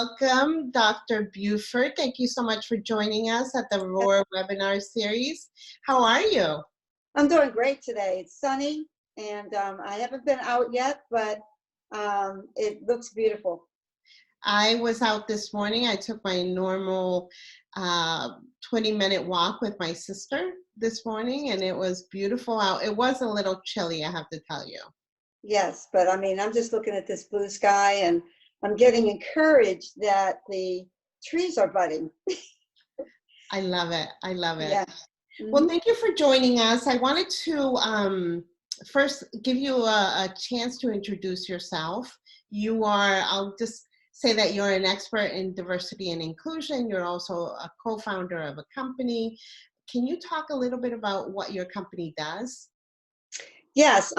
Welcome, Dr. Buford. Thank you so much for joining us at the Roar webinar series. How are you? I'm doing great today. It's sunny, and I haven't been out yet, but it looks beautiful. I was out this morning. I took my normal 20-minute walk with my sister this morning, and it was beautiful out. It was a little chilly, I have to tell you. Yes, but I mean, I'm just looking at this blue sky, and I'm getting encouraged that the trees are budding. I love it. I love it. Yeah. Well, thank you for joining us. I wanted to first give you a chance to introduce yourself. I'll just say that you're an expert in diversity and inclusion. You're also a co-founder of a company. Can you talk a little bit about what your company does? Yes.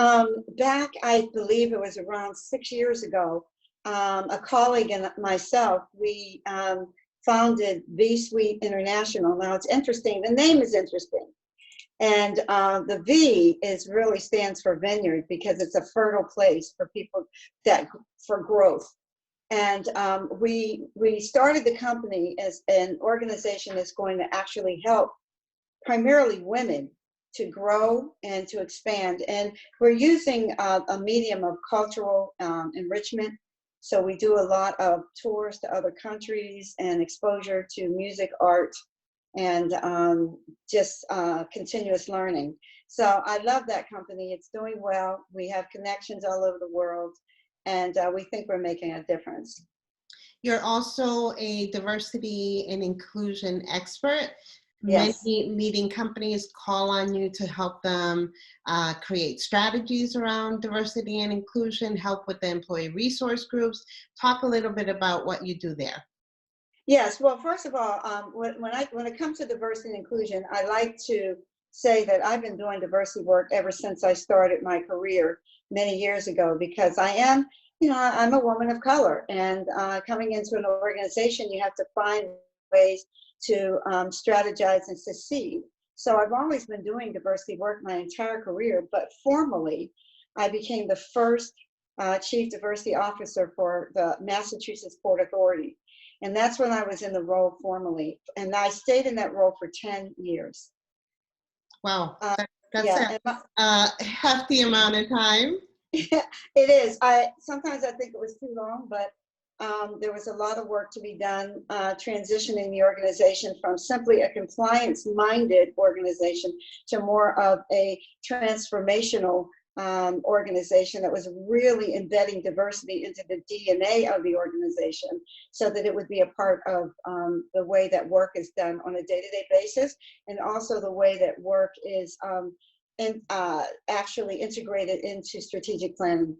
Back, I believe it was around 6 years ago, a colleague and myself, we founded V-Suite International. Now, it's interesting. The name is interesting. And the V really stands for vineyard, because it's a fertile place for people for growth. And we started the company as an organization that's going to actually help primarily women to grow and to expand. And we're using a medium of cultural enrichment. So we do a lot of tours to other countries and exposure to music, art, and just continuous learning. So I love that company. It's doing well. We have connections all over the world, and we think we're making a difference. You're also a diversity and inclusion expert. Yes. Many leading companies call on you to help them create strategies around diversity and inclusion, help with the employee resource groups. Talk a little bit about what you do there. Yes. Well, first of all, when it comes to diversity and inclusion, I like to say that I've been doing diversity work ever since I started my career many years ago, because I'm a woman of color, and coming into an organization, you have to find ways to strategize and succeed. So I've always been doing diversity work my entire career, but formally, I became the first Chief Diversity Officer for the Massachusetts Port Authority. And that's when I was in the role formally. And I stayed in that role for 10 years. Wow, that's yeah, a hefty amount of time. It is. Sometimes I think it was too long, but there was a lot of work to be done transitioning the organization from simply a compliance-minded organization to more of a transformational organization that was really embedding diversity into the DNA of the organization, so that it would be a part of the way that work is done on a day-to-day basis, and also the way that work is actually integrated into strategic planning.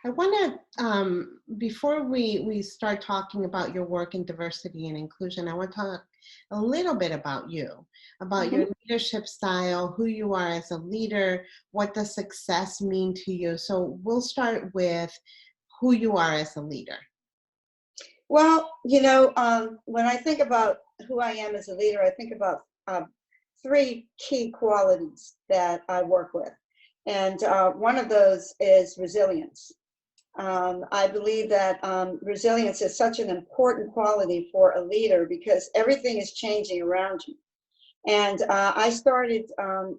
I want to, before we start talking about your work in diversity and inclusion, I want to talk a little bit about you, about your leadership style, who you are as a leader, what does success mean to you. So we'll start with who you are as a leader. Well, when I think about who I am as a leader, I think about three key qualities that I work with. And one of those is resilience. I believe that resilience is such an important quality for a leader, because everything is changing around you. And I started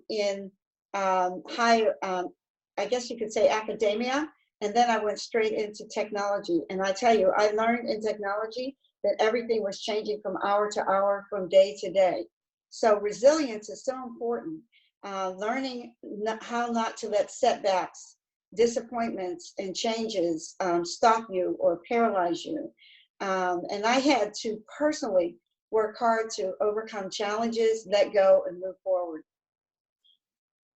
in high, I guess you could say, academia, and then I went straight into technology. And I tell you, I learned in technology that everything was changing from hour to hour, from day to day. So resilience is so important. Learning how not to let setbacks, disappointments, and changes stop you or paralyze you. And I had to personally work hard to overcome challenges, let go, and move forward.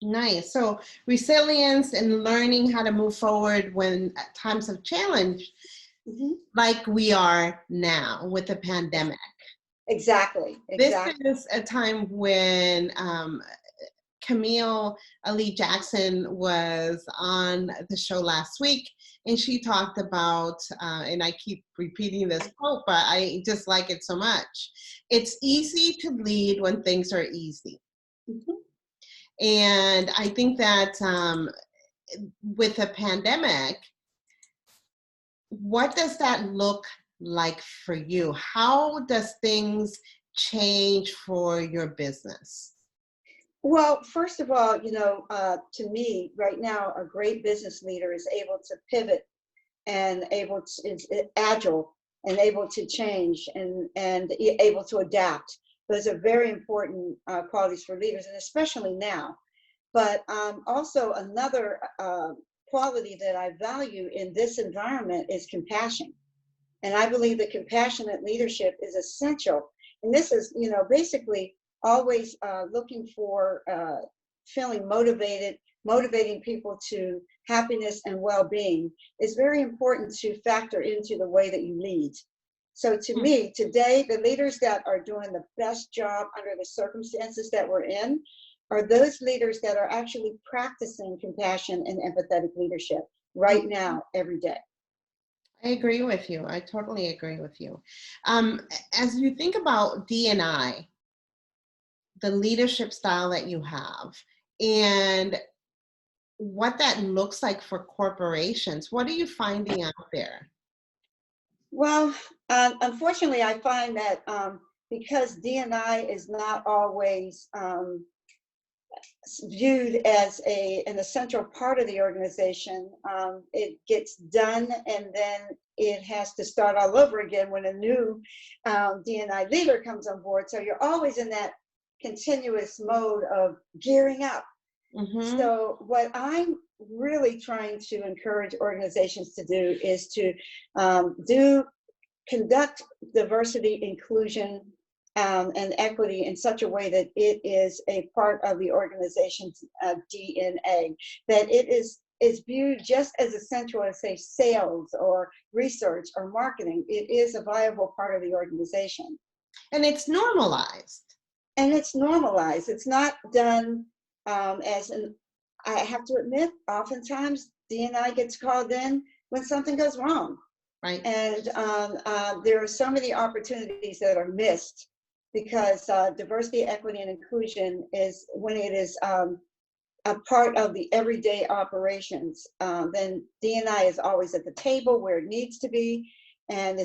Nice. So resilience and learning how to move forward when at times of challenge, like we are now with the pandemic. Exactly. This is a time when Camille Ali Jackson was on the show last week, and she talked about, and I keep repeating this quote, but I just like it so much. It's easy to lead when things are easy. And I think that with the pandemic, what does that look like for you? How does things change for your business? Well, first of all, to me, right now, a great business leader is able to pivot and is agile and able to change and able to adapt. Those are very important qualities for leaders, and especially now. But also another quality that I value in this environment is compassion. And I believe that compassionate leadership is essential. And this is, basically always looking for feeling motivated, motivating people to happiness and well-being is very important to factor into the way that you lead. So to me, today, the leaders that are doing the best job under the circumstances that we're in are those leaders that are actually practicing compassion and empathetic leadership right now, every day. I agree with you. I totally agree with you. As you think about D&I, the leadership style that you have, and what that looks like for corporations, what are you finding out there? Well, unfortunately, I find that because D&I is not always viewed as an essential part of the organization, it gets done and then it has to start all over again when a new D&I leader comes on board. So you're always in that continuous mode of gearing up. Mm-hmm. So what I'm really trying to encourage organizations to do is to conduct diversity, inclusion, and equity in such a way that it is a part of the organization's DNA, that it is viewed just as essential as, say, sales or research or marketing. It is a viable part of the organization. And it's normalized. And it's normalized. It's not done as an, I have to admit, oftentimes D&I gets called in when something goes wrong. Right. And there are so many opportunities that are missed because diversity, equity, and inclusion is when it is a part of the everyday operations, then D&I is always at the table where it needs to be, and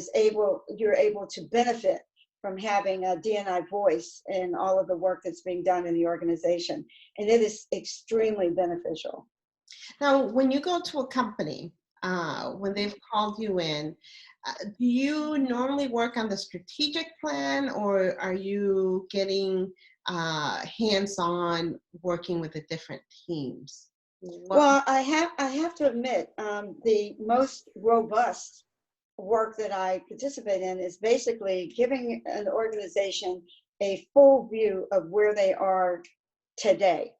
you're able to benefit from having a D&I voice in all of the work that's being done in the organization. And it is extremely beneficial. Now, when you go to a company, when they've called you in, do you normally work on the strategic plan, or are you getting hands-on working with the different teams? Well, I have to admit, the most robust work that I participate in is basically giving an organization a full view of where they are today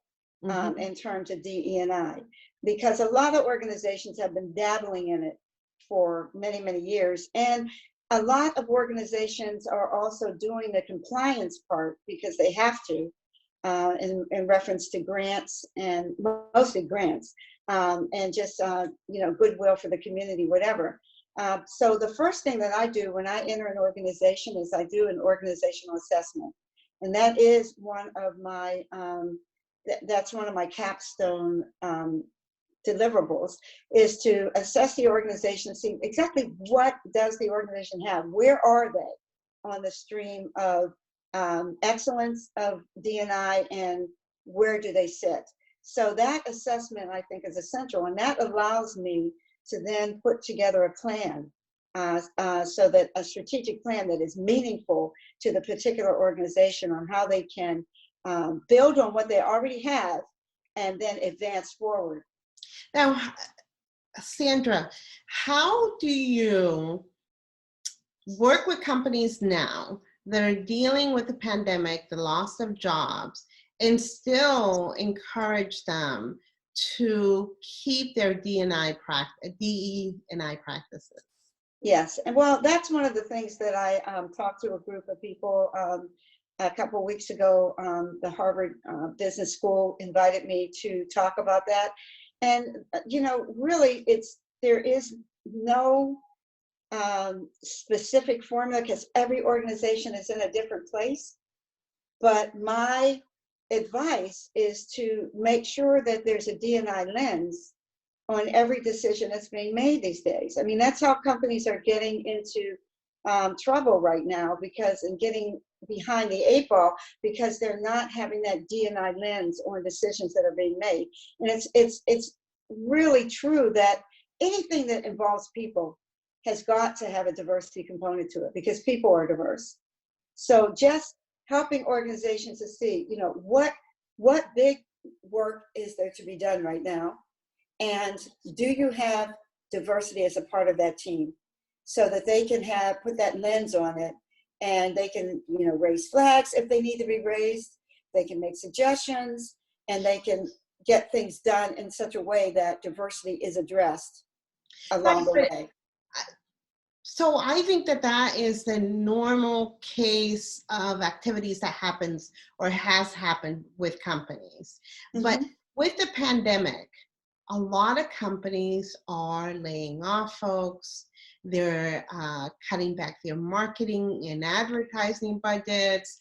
in terms of DE&I, because a lot of organizations have been dabbling in it for many, many years. And a lot of organizations are also doing the compliance part because they have to, in reference to grants, and mostly grants, and just goodwill for the community, whatever. So the first thing that I do when I enter an organization is I do an organizational assessment, and that is one of my that's one of my capstone deliverables, is to assess the organization, see exactly what does the organization have, where are they on the stream of excellence of D&I, and where do they sit. So that assessment, I think, is essential, and that allows me to then put together a plan, so that a strategic plan that is meaningful to the particular organization on how they can build on what they already have and then advance forward. Now, Sandra, how do you work with companies now that are dealing with the pandemic, the loss of jobs, and still encourage them to keep their DE&I practices? Yes, and well, that's one of the things that I talked to a group of people a couple of weeks ago. The Harvard Business School invited me to talk about that. And, really, there is no specific formula because every organization is in a different place. But my advice is to make sure that there's a D&I lens on every decision that's being made these days. I mean, that's how companies are getting into trouble right now because in getting behind the eight ball because they're not having that D&I lens on decisions that are being made. And it's really true that anything that involves people has got to have a diversity component to it because people are diverse. So just helping organizations to see, what big work is there to be done right now? And do you have diversity as a part of that team so that they can put that lens on it and they can, raise flags if they need to be raised, they can make suggestions, and they can get things done in such a way that diversity is addressed along the way. So I think that is the normal case of activities that happens or has happened with companies. Mm-hmm. But with the pandemic, a lot of companies are laying off folks. They're cutting back their marketing and advertising budgets.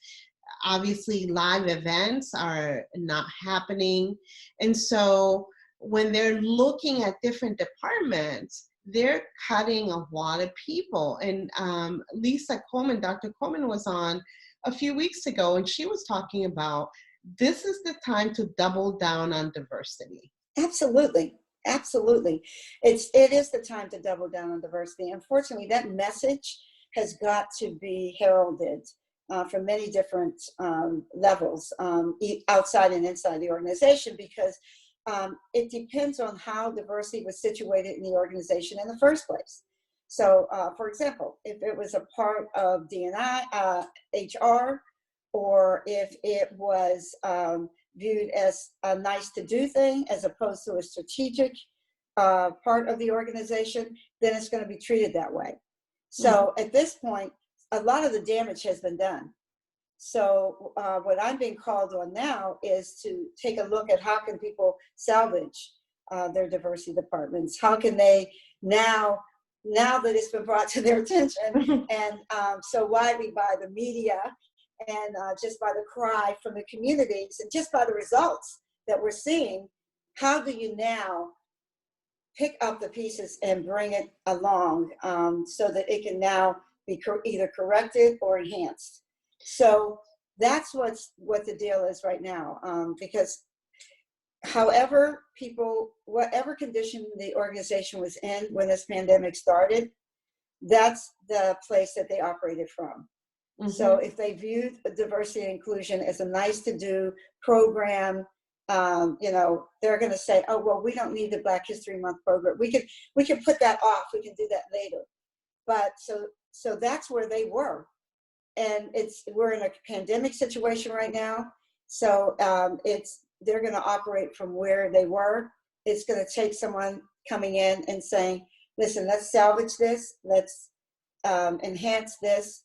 Obviously, live events are not happening. And so when they're looking at different departments, they're cutting a lot of people. And Dr. Coleman was on a few weeks ago, and she was talking about this is the time to double down on diversity. Absolutely. Absolutely. It is the time to double down on diversity. Unfortunately, that message has got to be heralded from many different levels, outside and inside the organization, because it depends on how diversity was situated in the organization in the first place. So, for example, if it was a part of D&I, HR, or if it was viewed as a nice to do thing as opposed to a strategic part of the organization, then it's going to be treated that way. So at this point, a lot of the damage has been done. So what I'm being called on now is to take a look at how can people salvage their diversity departments. How can they now that it's been brought to their attention and so widely by the media and just by the cry from the communities and just by the results that we're seeing, how do you now pick up the pieces and bring it along so that it can now be either corrected or enhanced? So that's what the deal is right now, because whatever condition the organization was in when this pandemic started, that's the place that they operated from. So if they viewed diversity and inclusion as a nice to do program, they're going to say, oh, well, we don't need the Black History Month program. We can put that off. We can do that later. But so that's where they were. And we're in a pandemic situation right now. So they're going to operate from where they were. It's going to take someone coming in and saying, listen, let's salvage this. Let's enhance this.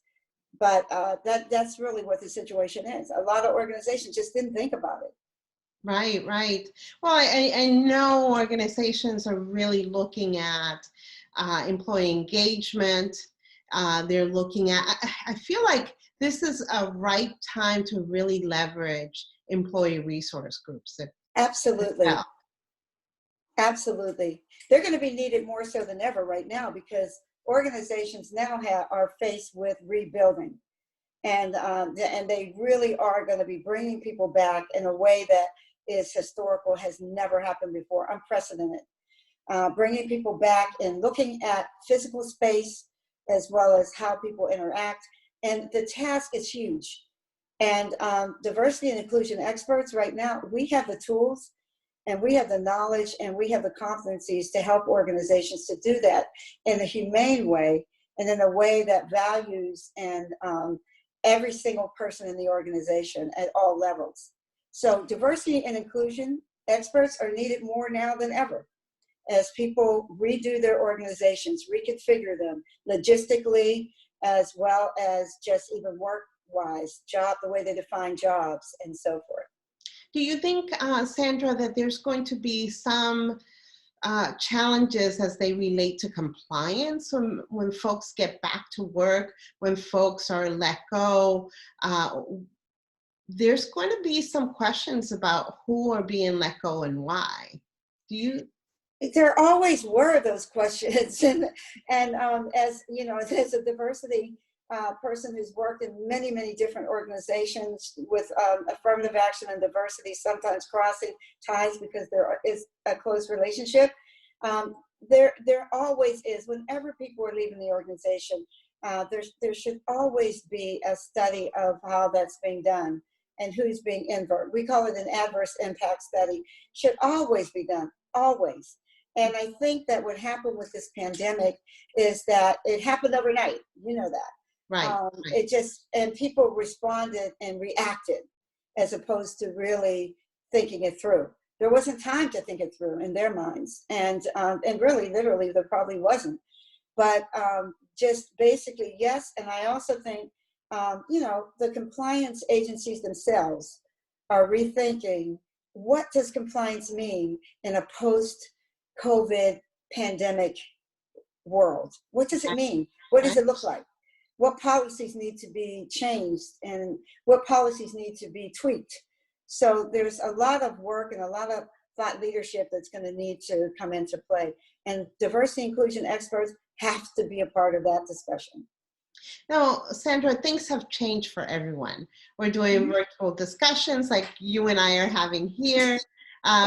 But that's really what the situation is. A lot of organizations just didn't think about it. Right. Well, I know organizations are really looking at employee engagement. They're looking at, I feel like this is a right time to really leverage employee resource groups. Absolutely. Absolutely. They're going to be needed more so than ever right now because organizations now are faced with rebuilding. And they really are going to be bringing people back in a way that is historical, has never happened before, unprecedented. Bringing people back and looking at physical space as well as how people interact. And the task is huge. And diversity and inclusion experts right now, we have the tools and we have the knowledge and we have the competencies to help organizations to do that in a humane way and in a way that values and every single person in the organization at all levels. So diversity and inclusion experts are needed more now than ever as people redo their organizations, reconfigure them logistically, as well as just even work-wise, the way they define jobs and so forth. Do you think, Sandra, that there's going to be some challenges as they relate to compliance when folks get back to work, when folks are let go? There's going to be some questions about who are being let go and why. Do you? There always were those questions, and as you know, as a diversity person who's worked in many, many different organizations with affirmative action and diversity, sometimes crossing ties because there is a close relationship. There always is. Whenever people are leaving the organization, there should always be a study of how that's being done and who's being invert. We call it an adverse impact study. Should always be done, always. And I think that what happened with this pandemic is that it happened overnight. You know that. Right. It just, and people responded and reacted as opposed to really thinking it through. There wasn't time to think it through in their minds. And really, literally, there probably wasn't. But just basically, yes. And I also think, you know, the compliance agencies themselves are rethinking, what does compliance mean in a post-COVID pandemic world? What does it mean? What does it look like? What policies need to be changed and what policies need to be tweaked? So there's a lot of work and a lot of thought leadership that's going to need to come into play. And diversity inclusion experts have to be a part of that discussion. Now, Sandra, things have changed for everyone. We're doing virtual discussions like you and I are having here.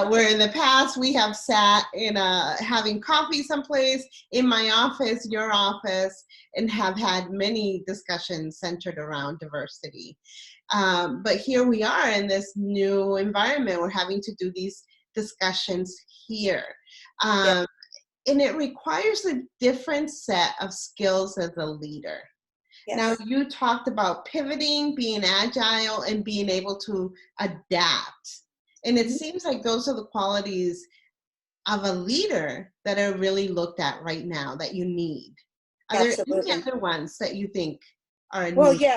Where in the past we have sat in having coffee someplace, in my office, your office, and have had many discussions centered around diversity. But here we are in this new environment. We're having to do these discussions here. And it requires a different set of skills as a leader. Yes. Now, you talked about pivoting, being agile, and being able to adapt. And it seems like those are the qualities of a leader that are really looked at right now that you need. Are Absolutely. there any other ones that you think are well, needed?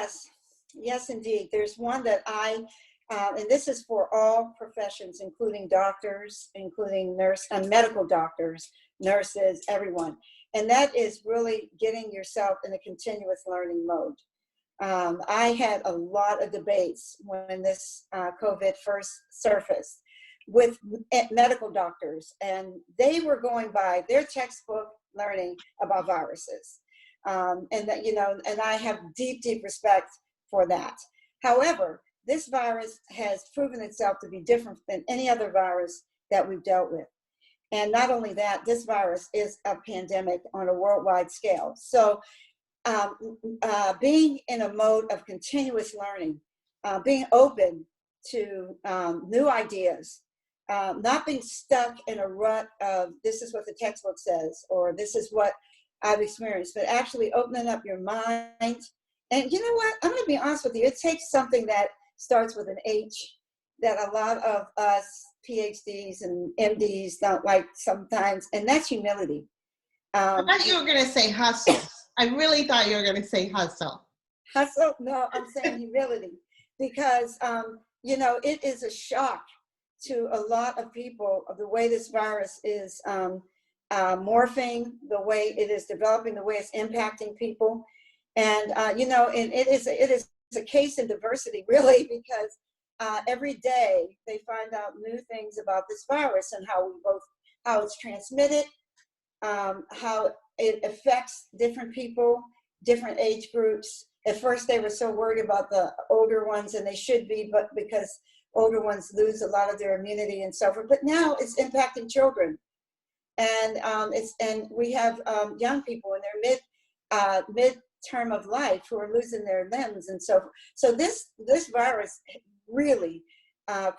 yes, indeed. There's one that and this is for all professions, including doctors, including medical doctors, nurses, everyone. And that is really getting yourself in a continuous learning mode. I had a lot of debates when this COVID first surfaced with medical doctors, and they were going by their textbook learning about viruses. And that, you know, and I have deep, deep respect for that. However, this virus has proven itself to be different than any other virus that we've dealt with. And not only that, this virus is a pandemic on a worldwide scale. So being in a mode of continuous learning, being open to new ideas, not being stuck in a rut of this is what the textbook says, or this is what I've experienced, but actually opening up your mind. And you know what? I'm going to be honest with you. It takes something that starts with an H that a lot of us Ph.D.s and M.D.s don't like sometimes, and that's humility. I thought you were going to say hustle. I really thought you were going to say hustle. Hustle? No, I'm saying humility, because, you know, it is a shock to a lot of people of the way this virus is morphing, the way it is developing, the way it's impacting people. And, you know, and it is a case in diversity, really, because every day they find out new things about this virus and how it's transmitted, how it affects different people, different age groups. At first they were so worried about the older ones, and they should be, but because older ones lose a lot of their immunity and so forth. But now it's impacting children, and we have young people in their mid-term of life who are losing their limbs, and so this virus really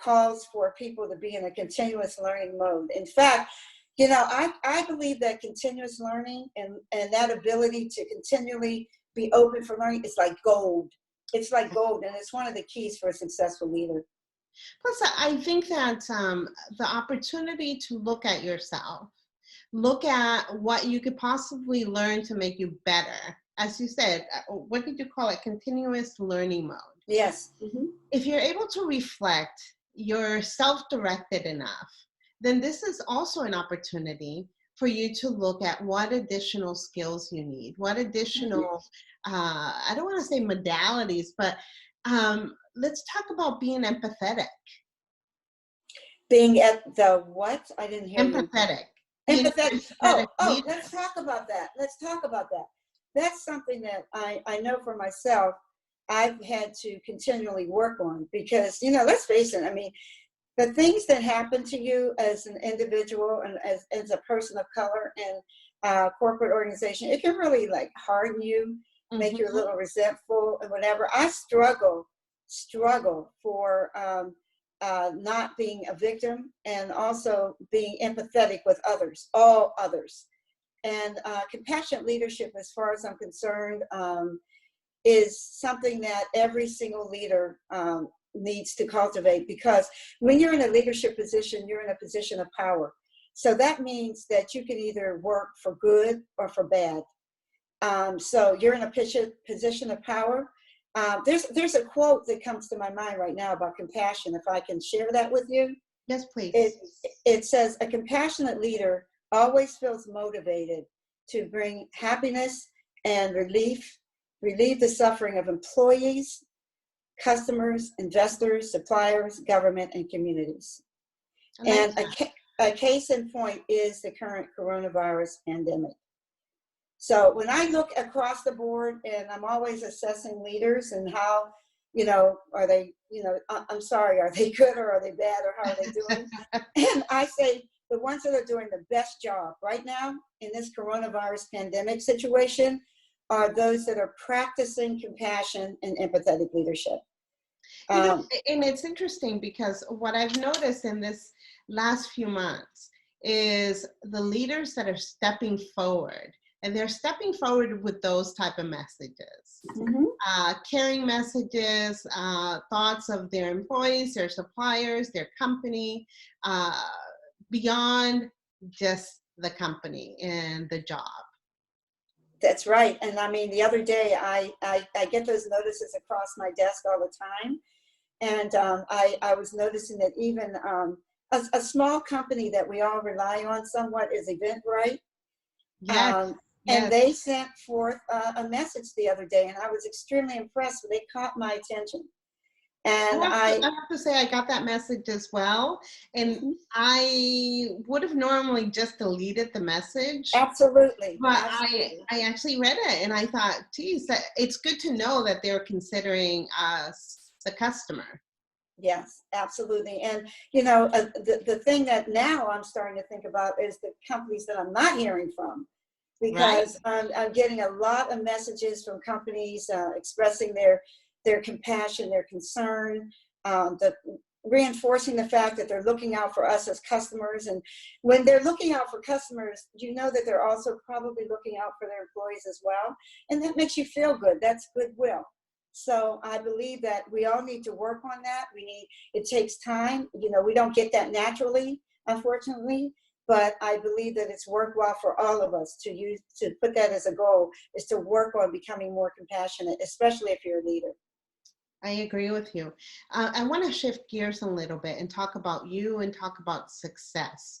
calls for people to be in a continuous learning mode. In fact, you know, I believe that continuous learning and that ability to continually be open for learning is like gold. It's like gold, and it's one of the keys for a successful leader. Plus, I think that the opportunity to look at yourself, look at what you could possibly learn to make you better. As you said, what did you call it? Continuous learning mode. Yes. Mm-hmm. If you're able to reflect, you're self-directed enough, then this is also an opportunity for you to look at what additional skills you need, what additional, I don't want to say modalities, but let's talk about being empathetic. Being at the what? I didn't hear empathetic. you. Being Empathetic. empathetic Oh, leader. let's talk about that. Let's talk about that. That's something that I know for myself, I've had to continually work on because, let's face it, I mean, the things that happen to you as an individual and as a person of color in a corporate organization, it can really like harden you, make you a little resentful and whatever. I struggle for not being a victim and also being empathetic with others, all others. And compassionate leadership, as far as I'm concerned, is something that every single leader needs to cultivate, because when you're in a leadership position, you're in a position of power. So that means that you can either work for good or for bad. So you're in a position of power. There's a quote that comes to my mind right now about compassion, if I can share that with you. Yes, please. It says, a compassionate leader always feels motivated to bring happiness and relieve the suffering of employees, customers, investors, suppliers, government, and communities. And a case in point is the current coronavirus pandemic. So when I look across the board, and I'm always assessing leaders and how, are they, I'm sorry, are they good or are they bad or how are they doing? And I say the ones that are doing the best job right now in this coronavirus pandemic situation are those that are practicing compassion and empathetic leadership. And it's interesting because what I've noticed in this last few months is the leaders that are stepping forward, and they're stepping forward with those type of messages, caring messages, thoughts of their employees, their suppliers, their company, beyond just the company and the job. That's right. And I mean, the other day, I get those notices across my desk all the time. And I was noticing that even a small company that we all rely on somewhat is Eventbrite. Yes. And they sent forth a message the other day, and I was extremely impressed. They caught my attention. And I have to say I got that message as well. And I would have normally just deleted the message. Absolutely. But Absolutely. I actually read it and I thought, geez, it's good to know that they're considering us the customer. Yes, absolutely. And, the thing that now I'm starting to think about is the companies that I'm not hearing from, because I'm getting a lot of messages from companies expressing their compassion, their concern, reinforcing the fact that they're looking out for us as customers. And when they're looking out for customers, that they're also probably looking out for their employees as well. And that makes you feel good. That's goodwill. So I believe that we all need to work on that. It takes time. We don't get that naturally, unfortunately, but I believe that it's worthwhile for all of us to put that as a goal, is to work on becoming more compassionate, especially if you're a leader. I agree with you. I want to shift gears a little bit and talk about you and talk about success.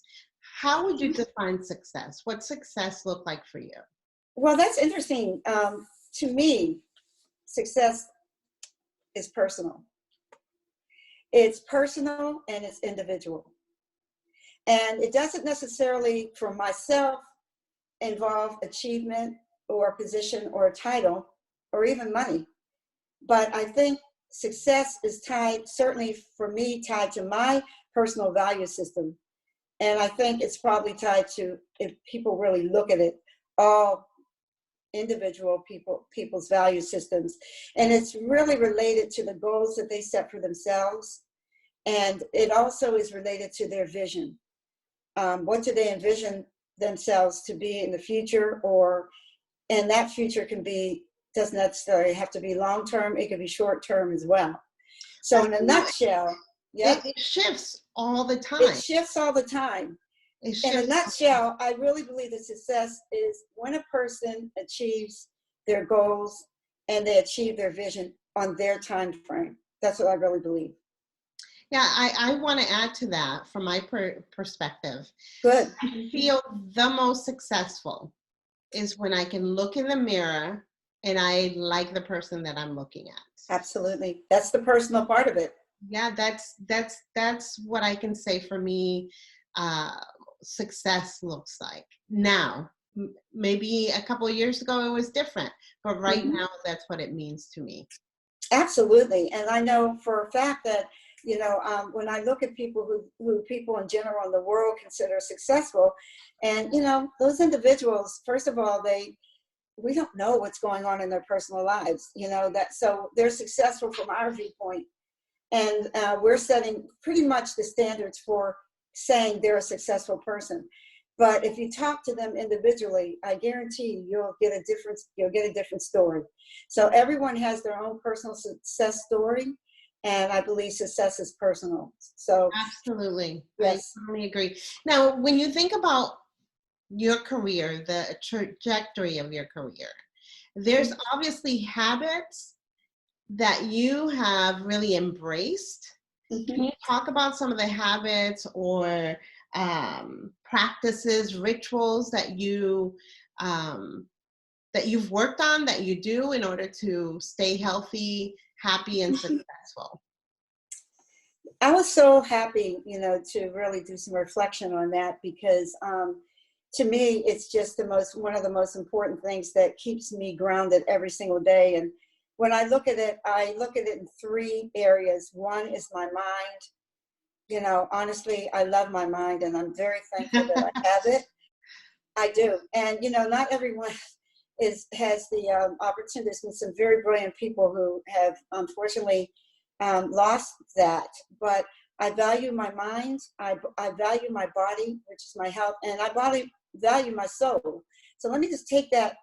How would you define success? What success look like for you? Well, that's interesting. To me, success is personal. It's personal and it's individual. And it doesn't necessarily, for myself, involve achievement or a position or a title or even money. But I think success is tied, certainly for me, tied to my personal value system. And I think it's probably tied to, if people really look at it, all individual people's value systems. And it's really related to the goals that they set for themselves. And it also is related to their vision. What do they envision themselves to be in the future? And that future doesn't necessarily have to be long-term. It can be short-term as well. So in a nutshell, it shifts all the time. It shifts all the time. In a nutshell, I really believe that success is when a person achieves their goals and they achieve their vision on their time frame. That's what I really believe. Yeah, I want to add to that from my perspective. Good. I feel the most successful is when I can look in the mirror and I like the person that I'm looking at. Absolutely. That's the personal part of it. Yeah, that's what I can say for me. success looks like now. Maybe a couple of years ago it was different, but right now that's what it means to me. Absolutely. And I know for a fact that, when I look at people who people in general in the world consider successful, and, those individuals, first of all, we don't know what's going on in their personal lives, so they're successful from our viewpoint. And we're setting pretty much the standards for saying they're a successful person. But if you talk to them individually, I guarantee you'll get a different story. So everyone has their own personal success story, and I believe success is personal. So absolutely, yes. I totally agree. Now, when you think about your career, the trajectory of your career, there's obviously habits that you have really embraced. Can you talk about some of the habits or practices, rituals that you've worked on, that you do in order to stay healthy, happy, and successful? I was so happy, to really do some reflection on that, because to me, it's just one of the most important things that keeps me grounded every single day. And when I look at it in three areas. One is my mind. Honestly, I love my mind, and I'm very thankful that I have it. I do. And, not everyone has the opportunity. There's been some very brilliant people who have unfortunately lost that. But I value my mind. I value my body, which is my health, and I value my soul. So let me just take that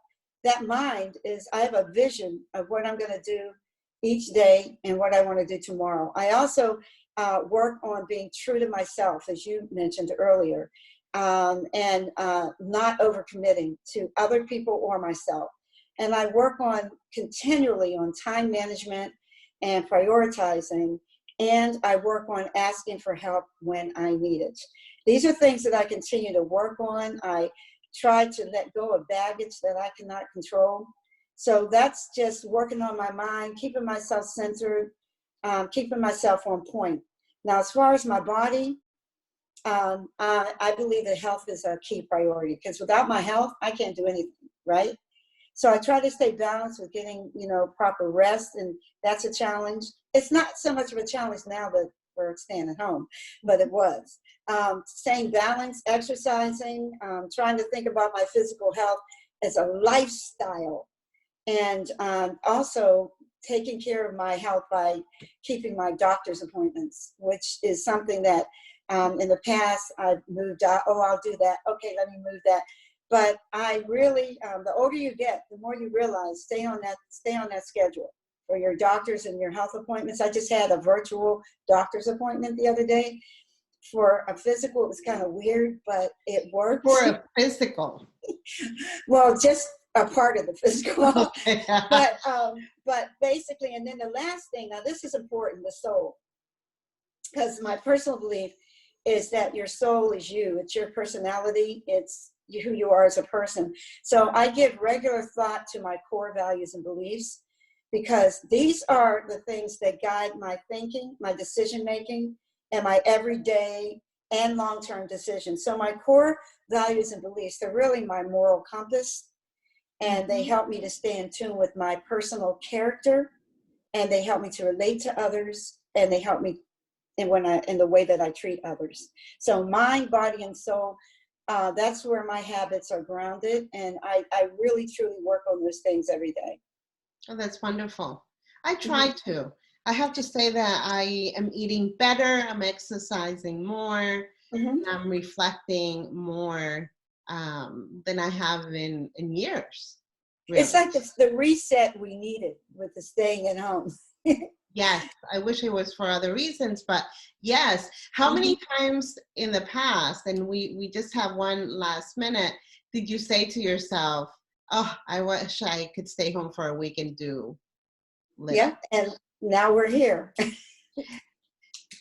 mind is, I have a vision of what I'm going to do each day and what I want to do tomorrow. I also work on being true to myself, as you mentioned earlier, and not overcommitting to other people or myself. And I work on continually on time management and prioritizing, and I work on asking for help when I need it. These are things that I continue to work on. I try to let go of baggage that I cannot control. So that's just working on my mind, keeping myself centered, keeping myself on point. Now, as far as my body, I believe that health is a key priority, because without my health, I can't do anything, right? So I try to stay balanced with getting, proper rest, and that's a challenge. It's not so much of a challenge now that we're staying at home, but it was. Staying balanced, exercising, trying to think about my physical health as a lifestyle, and also taking care of my health by keeping my doctor's appointments, which is something that in the past I've moved out. Oh, I'll do that. Okay, let me move that. But I really, the older you get, the more you realize, stay on that schedule for your doctors and your health appointments. I just had a virtual doctor's appointment the other day for a physical. It was kind of weird, but it worked. For a physical? Well, just a part of the physical. Okay. But basically, and then the last thing, now this is important, the soul. Because my personal belief is that your soul is you. It's your personality. It's who you are as a person. So I give regular thought to my core values and beliefs, because these are the things that guide my thinking, my decision making, and my everyday and long-term decisions. So my core values and beliefs, they're really my moral compass, and they help me to stay in tune with my personal character, and they help me to relate to others, and they help me in the way that I treat others. So mind, body, and soul, that's where my habits are grounded, and I really truly work on those things every day. Oh, that's wonderful. I try to. I have to say that I am eating better, I'm exercising more, and I'm reflecting more than I have in years. Really. It's like it's the reset we needed with the staying at home. Yes, I wish it was for other reasons, but yes. How many times in the past, and we just have one last minute, did you say to yourself, oh, I wish I could stay home for a week and do little? Yeah, and now we're here.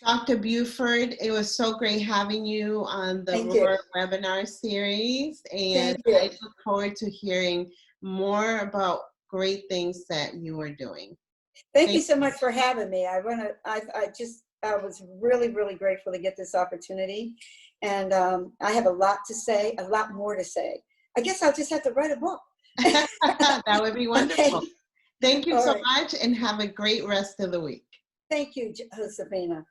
Dr. Buford, it was so great having you on the Roar webinar series, and I look forward to hearing more about great things that you are doing. Thank you so much for having me. I was really, really grateful to get this opportunity. And I have a lot to say, a lot more to say. I guess I'll just have to write a book. That would be wonderful. Okay. Thank you All so right. much and have a great rest of the week. Thank you, Josefina.